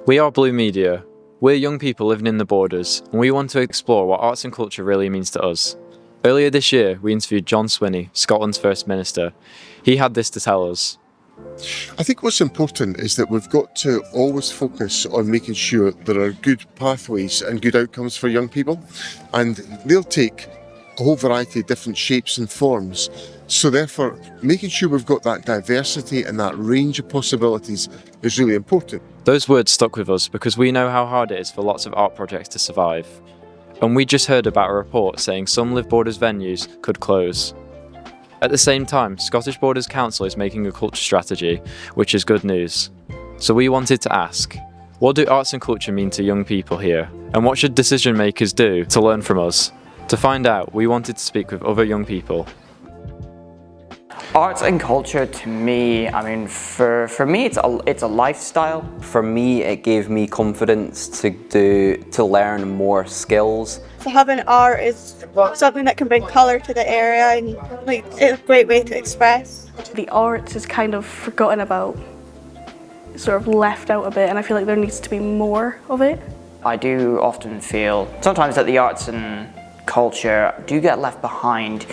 We are Blue Media. We're young people living in the borders, and we want to explore what arts and culture really means to us. Earlier this year, we interviewed John Swinney, Scotland's First Minister. He had this to tell us. I think what's important is that we've got to always focus on making sure there are good pathways and good outcomes for young people, and they'll take a whole variety of different shapes and forms. So therefore, making sure we've got that diversity and that range of possibilities is really important. Those words stuck with us because we know how hard it is for lots of art projects to survive. And we just heard about a report saying some Live Borders venues could close. At the same time, Scottish Borders Council is making a culture strategy, which is good news. So we wanted to ask, what do arts and culture mean to young people here? And what should decision makers do to learn from us? To find out, we wanted to speak with other young people. Arts and culture, to me, for me it's a lifestyle. For me, it gave me confidence to learn more skills. So having art is something that can bring colour to the area, and it's a great way to express. The arts is kind of forgotten about, sort of left out a bit, and I feel like there needs to be more of it. I do often feel sometimes that the arts and culture do get left behind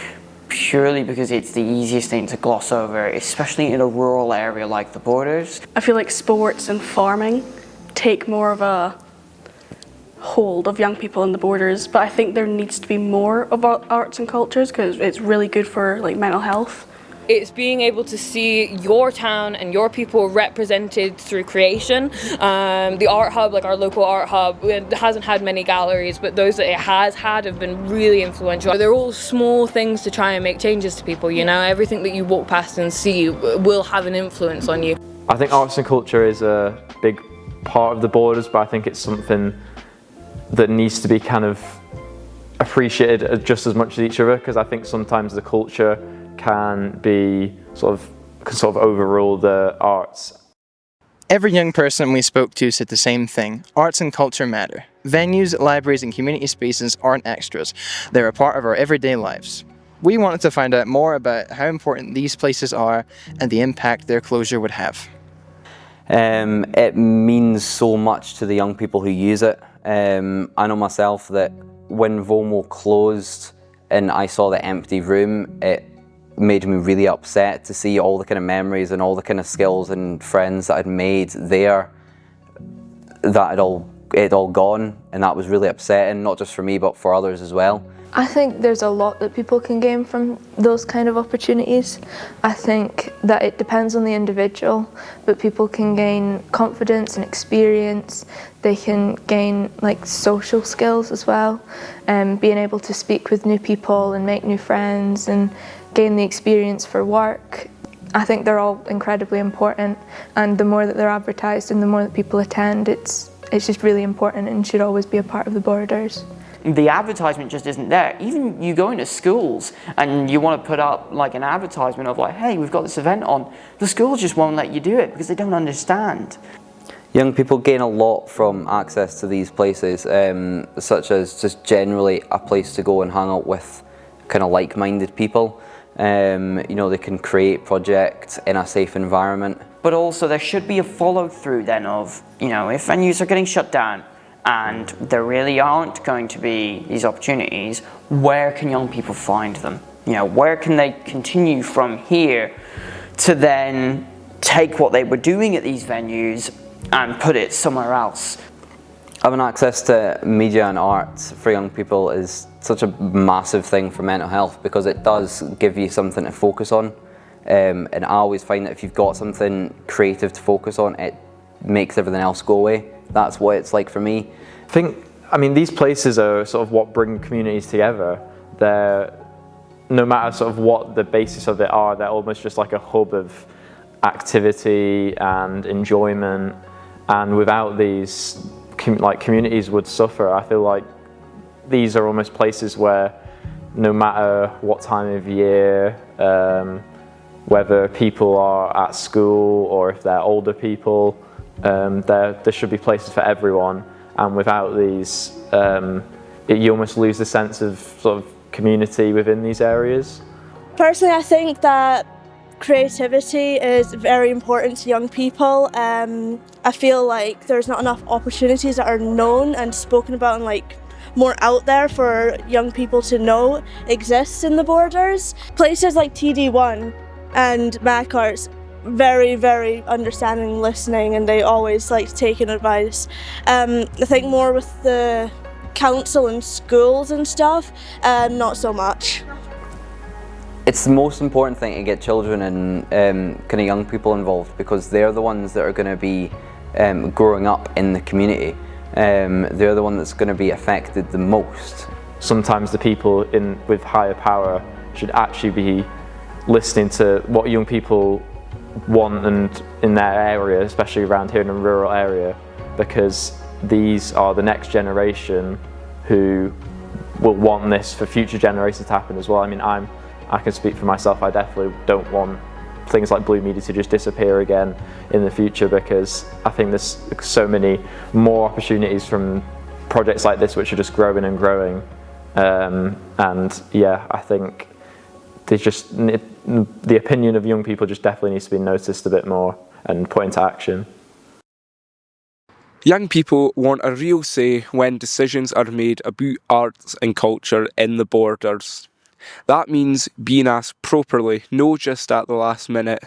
purely because it's the easiest thing to gloss over, especially in a rural area like the Borders. I feel like sports and farming take more of a hold of young people in the Borders, but I think there needs to be more of arts and cultures because it's really good for mental health. It's being able to see your town and your people represented through creation. The art hub, like our local art hub, it hasn't had many galleries, but those that it has had have been really influential. They're all small things to try and make changes to people, you know? Everything that you walk past and see will have an influence on you. I think arts and culture is a big part of the Borders, but I think it's something that needs to be kind of appreciated just as much as each other, because I think sometimes the culture can be sort of overrule the arts. Every young person we spoke to said the same thing. Arts and culture matter. Venues, libraries and community spaces aren't extras. They're a part of our everyday lives. We wanted to find out more about how important these places are and the impact their closure would have. It means so much to the young people who use it. I know myself that when Vomo closed and I saw the empty room, it made me really upset to see all the kind of memories and all the kind of skills and friends that I'd made there, that it all gone, and that was really upsetting, not just for me but for others as well. I think there's a lot that people can gain from those kind of opportunities. I think that it depends on the individual, but people can gain confidence and experience. They can gain social skills as well, and being able to speak with new people and make new friends and gain the experience for work. I think they're all incredibly important, and the more that they're advertised and the more that people attend, it's just really important and should always be a part of the Borders. The advertisement just isn't there. Even you go into schools and you want to put up an advertisement of hey, we've got this event on, the schools just won't let you do it because they don't understand. Young people gain a lot from access to these places, such as just generally a place to go and hang out with kind of like-minded people. They can create projects in a safe environment. But also there should be a follow-through then of, if venues are getting shut down and there really aren't going to be these opportunities, where can young people find them? Where can they continue from here to then take what they were doing at these venues and put it somewhere else? Having access to media and art for young people is such a massive thing for mental health because it does give you something to focus on. And I always find that if you've got something creative to focus on, it makes everything else go away. That's what it's like for me. These places are sort of what bring communities together. No matter sort of what the basis of it are, they're almost just like a hub of activity and enjoyment. And without these, communities would suffer. I feel like these are almost places where no matter what time of year, whether people are at school or if they're older people, there should be places for everyone. And without these, you almost lose the sense of sort of community within these areas. Personally, I think that Creativity is very important to young people. I feel like there's not enough opportunities that are known and spoken about and like more out there for young people to know exists in the Borders. Places like TD1 and Mac Arts, very, very understanding, listening, and they always like taking advice. I think more with the council and schools and stuff, not so much. It's the most important thing to get children and kind of young people involved, because they're the ones that are going to be growing up in the community. They're the one that's going to be affected the most. Sometimes the people with higher power should actually be listening to what young people want and in their area, especially around here in a rural area, because these are the next generation who will want this for future generations to happen as well. I mean, I can speak for myself, I definitely don't want things like blue media to just disappear again in the future, because I think there's so many more opportunities from projects like this which are just growing and growing. And yeah, I think the opinion of young people just definitely needs to be noticed a bit more and put into action. Young people want a real say when decisions are made about arts and culture in the Borders. That means being asked properly, no just at the last minute.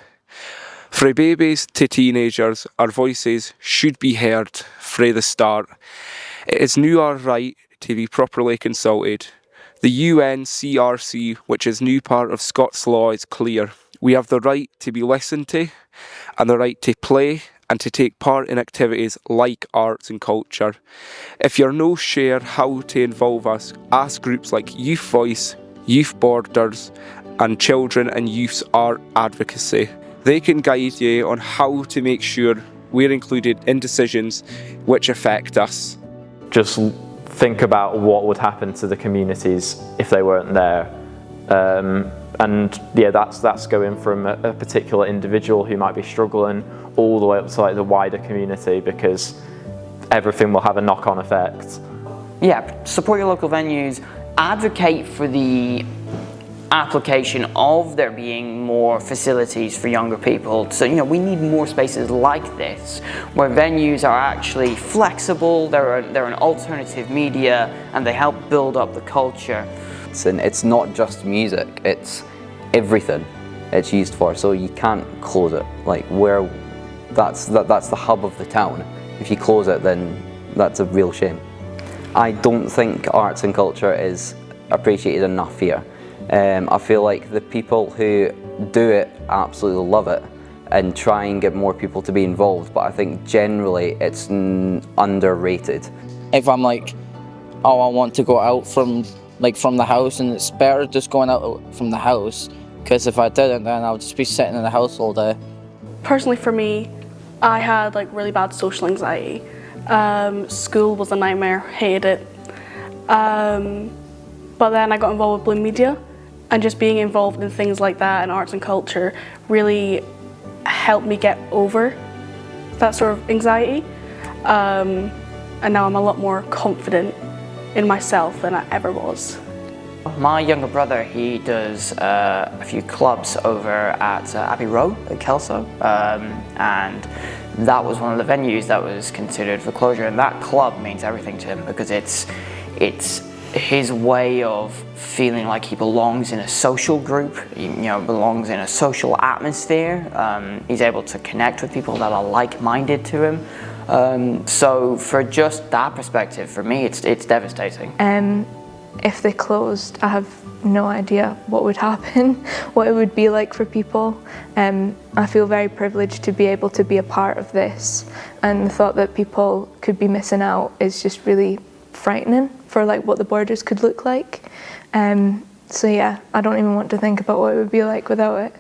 From babies to teenagers, our voices should be heard from the start. It is now our right to be properly consulted. The UNCRC, which is now part of Scots law, is clear. We have the right to be listened to and the right to play and to take part in activities like arts and culture. If you're no sure how to involve us, ask groups like Youth Voice, Youth Borders and Children and Youth's Art Advocacy. They can guide you on how to make sure we're included in decisions which affect us. Just think about what would happen to the communities if they weren't there. And yeah, that's going from a particular individual who might be struggling all the way up to like the wider community, because everything will have a knock-on effect. Yeah, support your local venues. Advocate for the application of there being more facilities for younger people. So, we need more spaces like this, where venues are actually flexible, they're an alternative media, and they help build up the culture. And it's not just music, it's everything it's used for, so you can't close it. Like, that's the hub of the town. If you close it, then that's a real shame. I don't think arts and culture is appreciated enough here. I feel like the people who do it absolutely love it and try and get more people to be involved, but I think generally it's underrated. If I'm like, oh, I want to go out from the house, and it's better just going out from the house, because if I didn't, then I would just be sitting in the house all day. Personally for me, I had like really bad social anxiety. School was a nightmare, hated it. But then I got involved with Blue Media, and just being involved in things like that and arts and culture really helped me get over that sort of anxiety. And now I'm a lot more confident in myself than I ever was. My younger brother, he does a few clubs over at Abbey Road at Kelso, and that was one of the venues that was considered for closure, and that club means everything to him, because it's his way of feeling like he belongs in a social group, belongs in a social atmosphere. He's able to connect with people that are like-minded to him. So for just that perspective, for me, it's devastating. If they closed, I have no idea what would happen, what it would be like for people. I feel very privileged to be able to be a part of this, and the thought that people could be missing out is just really frightening for like what the Borders could look like. So yeah, I don't even want to think about what it would be like without it.